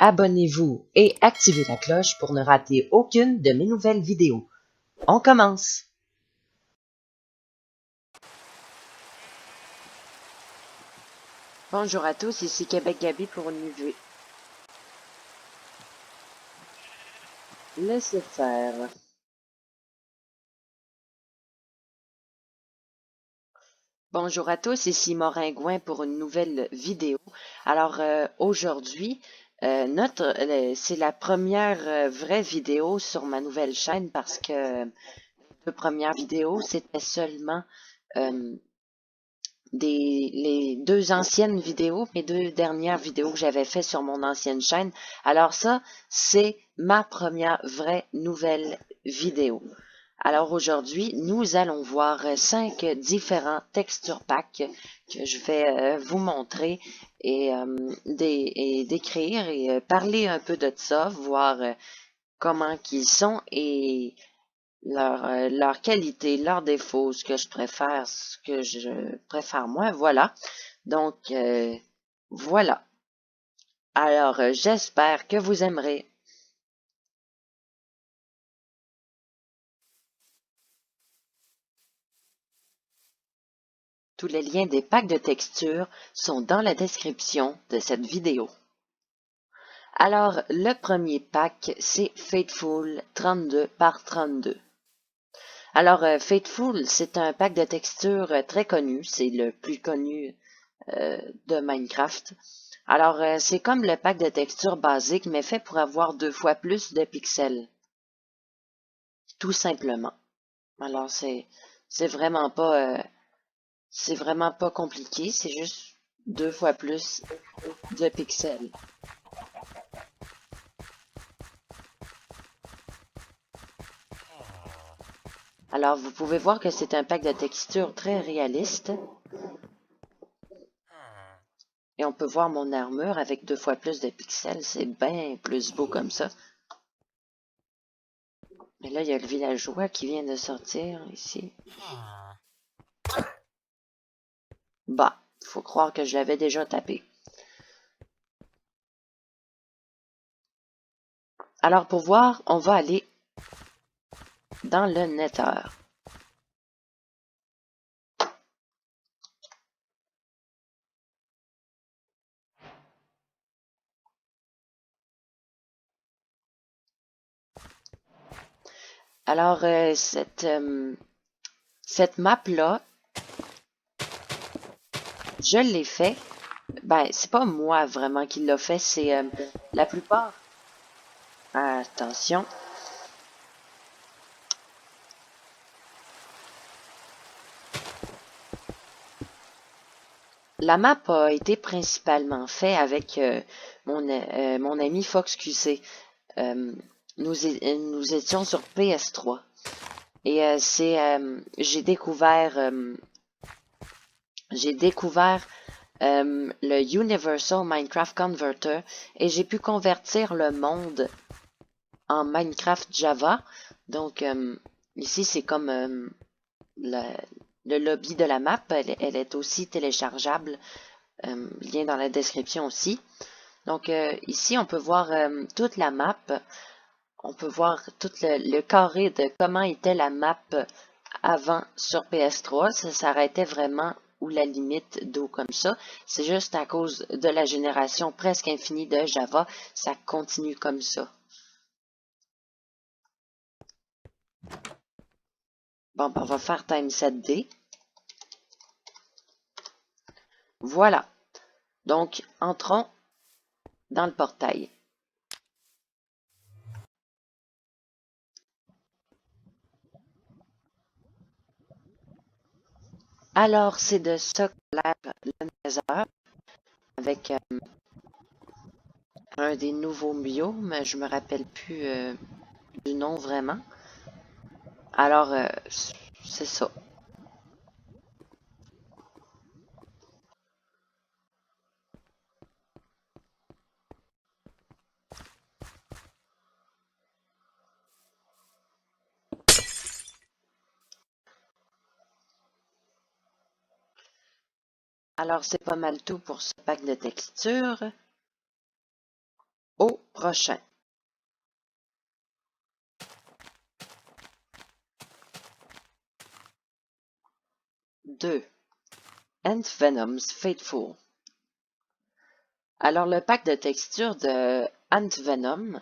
abonnez-vous et activez la cloche pour ne rater aucune de mes nouvelles vidéos. On commence! Bonjour à tous, ici Québec Gabi pour une UV. Laissez faire. Bonjour à tous, ici Morin-Gouin pour une nouvelle vidéo. Alors aujourd'hui, c'est la première vraie vidéo sur ma nouvelle chaîne parce que les deux premières vidéos, c'était seulement les deux anciennes vidéos, mes deux dernières vidéos que j'avais fait sur mon ancienne chaîne. Alors ça, c'est ma première vraie nouvelle vidéo. Alors aujourd'hui, nous allons voir 5 différents texture packs que je vais vous montrer et décrire et parler un peu de ça, voir comment qu'ils sont et leur qualité, leurs défauts, ce que je préfère moi, voilà. Donc, voilà. Alors, j'espère que vous aimerez. Tous les liens des packs de texture sont dans la description de cette vidéo. Alors, le premier pack, c'est Fateful 32 par 32. Alors, Fateful, c'est un pack de texture très connu. C'est le plus connu de Minecraft. Alors, c'est comme le pack de texture basique, mais fait pour avoir 2 fois plus de pixels. Tout simplement. Alors, c'est vraiment pas compliqué, c'est juste 2 fois plus de pixels. Alors, vous pouvez voir que c'est un pack de texture très réaliste. Et on peut voir mon armure avec 2 fois plus de pixels. C'est bien plus beau comme ça. Mais là, il y a le villageois qui vient de sortir ici. Bah, faut croire que je l'avais déjà tapé. Alors, pour voir, on va aller dans le Nether. Alors, cette map-là, je l'ai fait. Ben, c'est pas moi vraiment qui l'a fait, c'est la plupart. Attention. La map a été principalement faite avec mon ami FoxQC. Nous étions sur PS3. Et j'ai découvert le Universal Minecraft Converter et j'ai pu convertir le monde en Minecraft Java. Donc ici c'est comme le lobby de la map, elle est aussi téléchargeable, lien dans la description aussi. Donc ici on peut voir toute la map, on peut voir tout le carré de comment était la map avant sur PS3, ça s'arrêtait vraiment ou la limite d'eau comme ça. C'est juste à cause de la génération presque infinie de Java, ça continue comme ça. Bon, ben, on va faire time 7D. Voilà. Donc, entrons dans le portail. Alors, c'est de ça que l'air le Nether avec un des nouveaux biomes, je me rappelle plus du nom vraiment. Alors, c'est ça. Alors, c'est pas mal tout pour ce pack de textures. Oh, prochain. 2. Ant Venom's Fateful. Alors, le pack de textures de Ant Venom.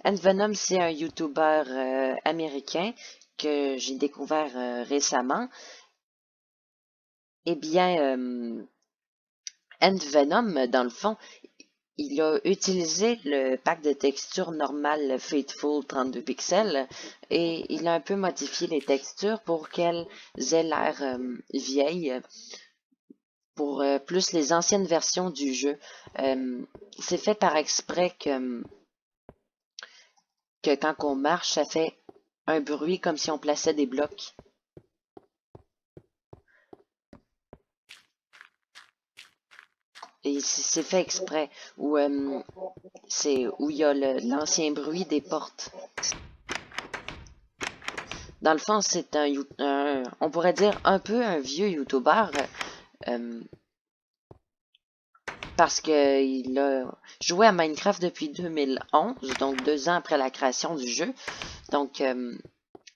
Ant Venom, c'est un YouTuber américain que j'ai découvert récemment. Eh bien, Ant Venom, dans le fond, il a utilisé le pack de textures normal Fateful 32 pixels et il a un peu modifié les textures pour qu'elles aient l'air vieilles pour plus les anciennes versions du jeu. C'est fait par exprès que quand on marche, ça fait un bruit comme si on plaçait des blocs. Et c'est fait exprès, où où il y a l'ancien bruit des portes. Dans le fond, c'est on pourrait dire un peu un vieux YouTuber, parce qu'il a joué à Minecraft depuis 2011, donc 2 ans après la création du jeu. Donc,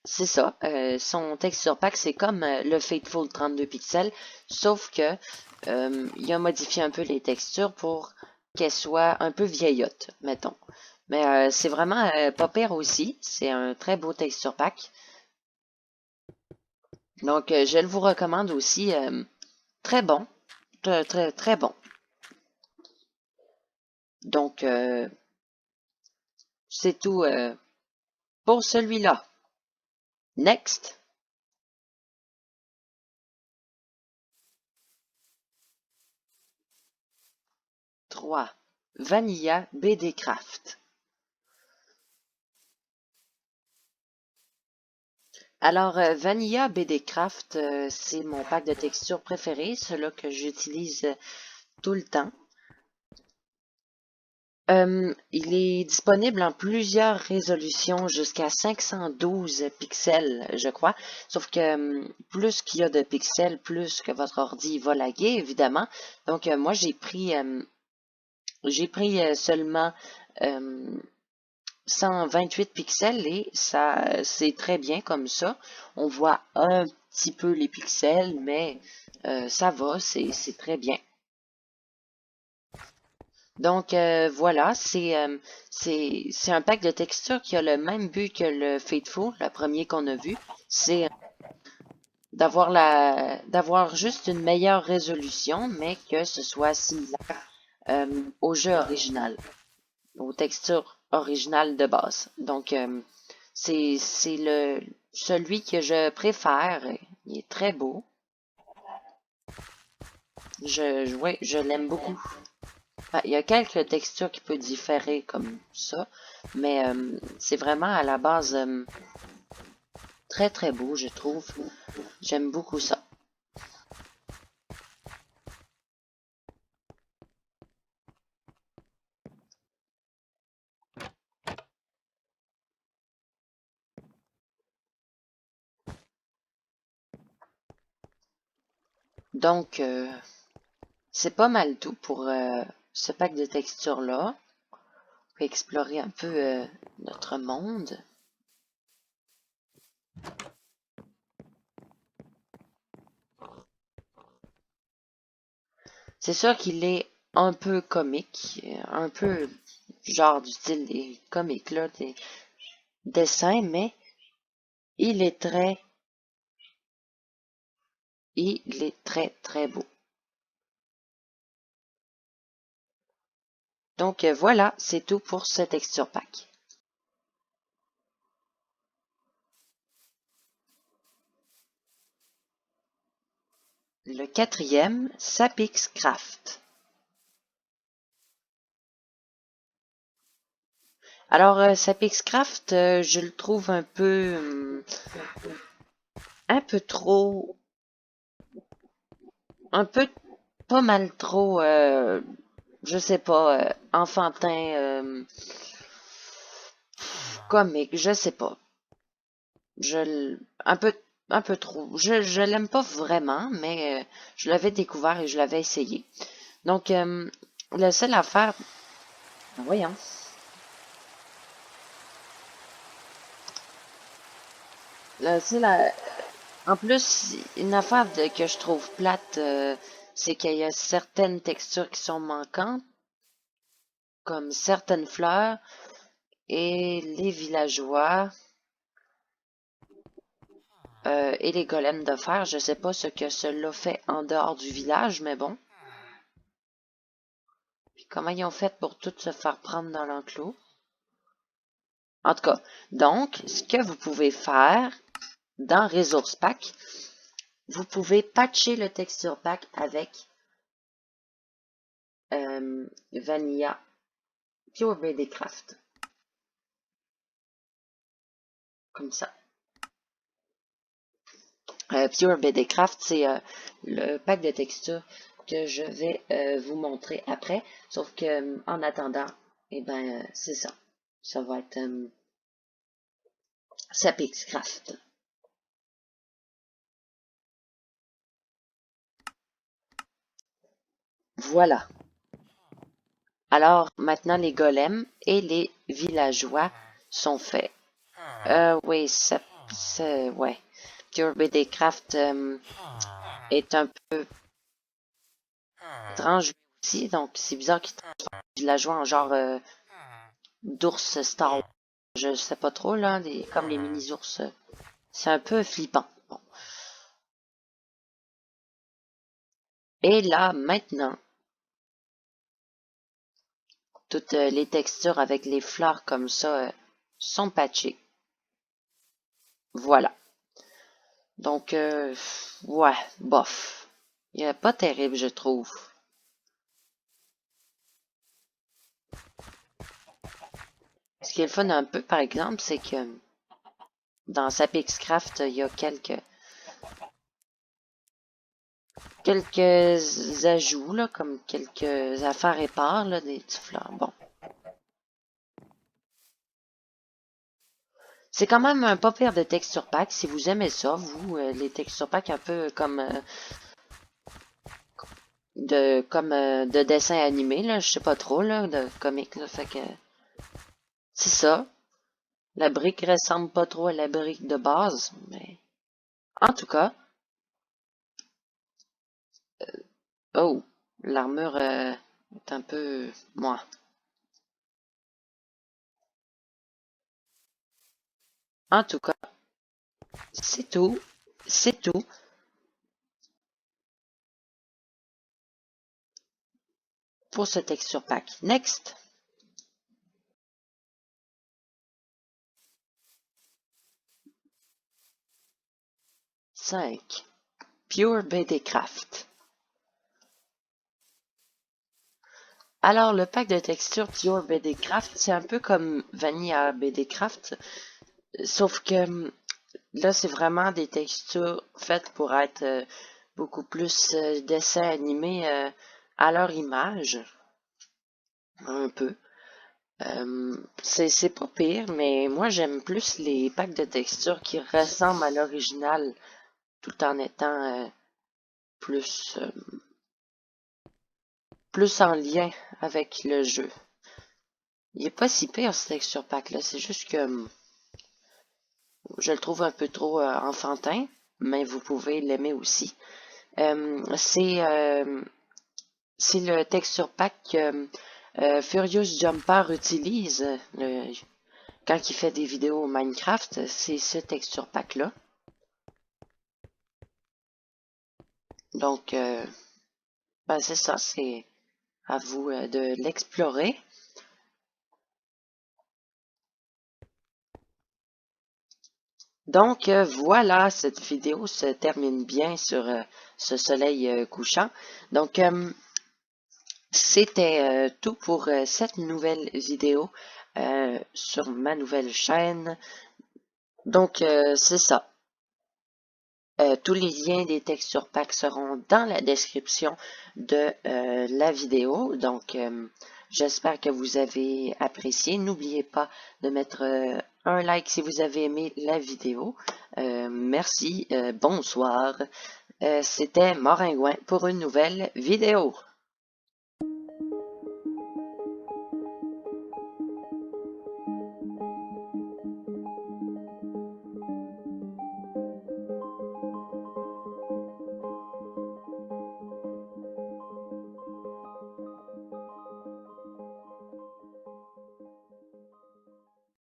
c'est ça. Son texture pack, c'est comme le Fateful 32 pixels, sauf que il a modifié un peu les textures pour qu'elles soient un peu vieillottes, mettons. Mais c'est vraiment pas pire aussi. C'est un très beau texture pack. Donc, je le vous recommande aussi. Très bon. Très, très, très bon. Donc, c'est tout pour celui-là. Next. 3. Vanilla BD Craft. Alors, Vanilla BD Craft, c'est mon pack de textures préféré, celui que j'utilise tout le temps. Il est disponible en plusieurs résolutions jusqu'à 512 pixels, je crois. Sauf que plus qu'il y a de pixels, plus que votre ordi va laguer, évidemment. Donc, moi, j'ai pris seulement 128 pixels et ça, c'est très bien comme ça. On voit un petit peu les pixels, mais ça va, c'est très bien. Donc voilà, c'est un pack de textures qui a le même but que le Fateful, le premier qu'on a vu. C'est d'avoir juste une meilleure résolution, mais que ce soit similaire au jeu original, aux textures originales de base. Donc c'est celui que je préfère. Il est très beau. Ouais, je l'aime beaucoup. Il y a quelques textures qui peuvent différer comme ça, mais c'est vraiment à la base très très beau, je trouve. J'aime beaucoup ça. Donc, c'est pas mal tout pour ce pack de textures-là. On peut explorer un peu notre monde. C'est sûr qu'il est un peu comique, un peu genre du style des comiques, là, des dessins, mais il est très, il est très, très beau. Donc voilà, c'est tout pour ce texture pack. Le quatrième, Sapix Craft. Alors, Sapix Craft, je le trouve un peu trop, un peu pas mal trop, je sais pas, enfantin, comique, je sais pas. Un peu trop. Je l'aime pas vraiment, mais je l'avais découvert et je l'avais essayé. Donc, la seule affaire, voyons. En plus, une affaire que je trouve plate, c'est qu'il y a certaines textures qui sont manquantes, comme certaines fleurs et les villageois et les golems de fer. Je sais pas ce que cela fait en dehors du village, mais bon. Puis comment ils ont fait pour tout se faire prendre dans l'enclos? En tout cas, donc, ce que vous pouvez faire dans Resource Pack, vous pouvez patcher le texture pack avec Vanilla Pure BD-Craft. Comme ça. Pure BD-Craft, c'est le pack de textures que je vais vous montrer après. Sauf que en attendant, eh ben, c'est ça. Ça va être Sapixcraft. Voilà. Alors, maintenant, les golems et les villageois sont faits. Oui, ouais. Pure BD-Craft est un peu étrange aussi, donc c'est bizarre qu'il transforme les villageois en genre d'ours Star Wars. Je sais pas trop, là, comme les mini-ours. C'est un peu flippant. Bon. Et là, maintenant, toutes les textures avec les fleurs comme ça sont patchées. Voilà. Donc, ouais, bof. Il est pas terrible, je trouve. Ce qui est le fun un peu, par exemple, c'est que dans Sapixcraft, il y a quelques ajouts, là, comme quelques affaires épars, là, des petits fleurs. Bon. C'est quand même un pas pire de texture pack. Si vous aimez ça, vous, les texture pack un peu comme de dessin animé, là, je sais pas trop, là, de comics, là, fait que c'est ça. La brique ressemble pas trop à la brique de base, mais en tout cas, oh, l'armure est un peu moi. En tout cas, c'est tout, c'est tout. Pour ce texture pack. Next. 5. Pure BD Craft. Alors, le pack de textures Pure BD Craft, c'est un peu comme Vanilla BD Craft, sauf que là, c'est vraiment des textures faites pour être beaucoup plus dessins animés à leur image. Un peu. C'est pas pire, mais moi, j'aime plus les packs de textures qui ressemblent à l'original, tout en étant plus, plus en lien avec le jeu. Il est pas si pire ce texture pack là, c'est juste que je le trouve un peu trop enfantin, mais vous pouvez l'aimer aussi. C'est le texture pack que Furious Jumper utilise quand il fait des vidéos Minecraft. C'est ce texture pack là. Donc, ben c'est ça, c'est à vous de l'explorer. Donc voilà, cette vidéo se termine bien sur ce soleil couchant. Donc c'était tout pour cette nouvelle vidéo sur ma nouvelle chaîne. Donc c'est ça. Tous les liens des textures pack seront dans la description de la vidéo. Donc, j'espère que vous avez apprécié. N'oubliez pas de mettre un like si vous avez aimé la vidéo. Merci, bonsoir. C'était Moringouin pour une nouvelle vidéo.